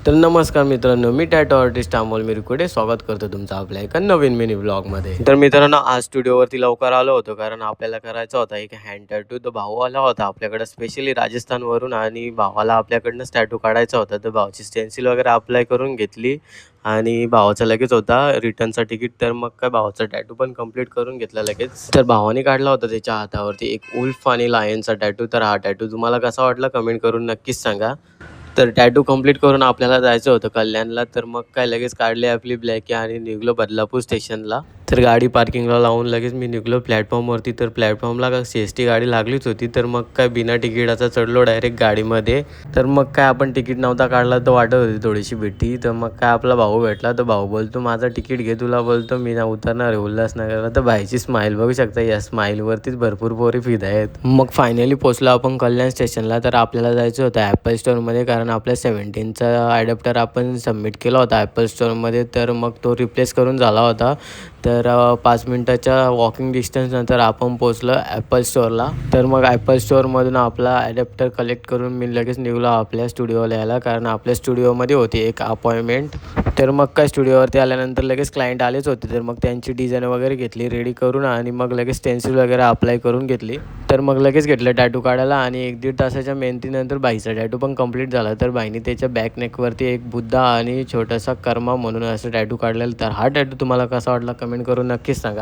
तर नमस्कार मित्रांनो, मी टॅटो आर्टिस्ट अमोल मिरकुडे स्वागत करतो तुमचं आपल्या एका नवीन मिनी ब्लॉगमध्ये. तर मित्रांनो, आज स्टुडिओवरती लवकर आलो होतो कारण आपल्याला करायचा होता एक हँड टॅटू. तर भाऊ आला होता आपल्याकडे स्पेशली राजस्थानवरून आणि भावाला आपल्याकडनंच टॅटू काढायचा होता. तर भावाची स्टेन्सिल वगैरे अप्लाय करून घेतली आणि भावाचा लगेच होता रिटर्नचा तिकीट. तर मग काय भावाचा टॅटू पण कंप्लीट करून घेतला लगेच. तर भावाने काढला होता त्याच्या हातावरती एक उल्फ आणि लायनचा टॅटू. तर हा टॅटू तुम्हाला कसा वाटला कमेंट करून नक्कीच सांगा. तर टॅटू कंप्लीट करून आपल्याला जायचं होतं कल्याणला. तर मग काय लगेच काढली आपली ब्लॅकी आणि निघलो बदलापूर स्टेशनला. तर गाडी पार्किंगला लावून लगेच मी निघलो प्लॅटफॉर्मवरती. तर प्लॅटफॉर्मला का CST गाडी लागलीच होती. तर मग काय बिना तिकिटाचा चढलो डायरेक्ट गाडीमध्ये. तर मग काय आपण तिकीट नव्हता काढला तर वाटत होती थोडीशी भीती. तर मग काय आपला भाऊ भेटला. तर भाऊ बोलतो माझा तिकीट घे, तुला बोलतो मी ना उतरणार आहे उल्हासनगरला. तर भाईची स्माईल बघू शकता, या स्माईलवरतीच भरपूर पोरी फिदा आहेत. मग फायनली पोचलो आपण कल्याण स्टेशनला. तर आपल्याला जायचं होतं ॲपल स्टोअरमध्ये कारण आपल्या 17चा ॲडॅप्टर आपण सबमिट केला होता ॲपल स्टोअरमध्ये. तर मग तो रिप्लेस करून झाला होता. तर 5 मिनटाच्या वॉकिंग डिस्टन्सनंतर आपण पोचलो ॲपल स्टोअरला. तर मग ॲपल स्टोअरमधून आपला ॲडॅप्टर कलेक्ट करून मी लगेच निघलो आपल्या स्टुडिओला यायला कारण आपल्या स्टुडिओमध्ये होती एक अपॉइंटमेंट. तर मग काय स्टुडिओवरती आल्यानंतर लगेच क्लायंट आलेच होते. तर मग त्यांची डिझाईन वगैरे घेतली रेडी करून आणि मग लगेच स्टेन्सिल वगैरे अप्लाय करून घेतली. तर मग लगेच घेतलं टॅटू काढायला आणि 1-1.5 तासाच्या मेहनतीनंतर बाईचा टॅटू पण कंप्लीट झाला. तर बाईने त्याच्या बॅक नेकवरती एक बुद्धा आणि छोटासा कर्मा म्हणून असं टॅटू काढलेला. तर हा टॅटू तुम्हाला कसा वाटला कमेंट करून नक्कीच सांगा.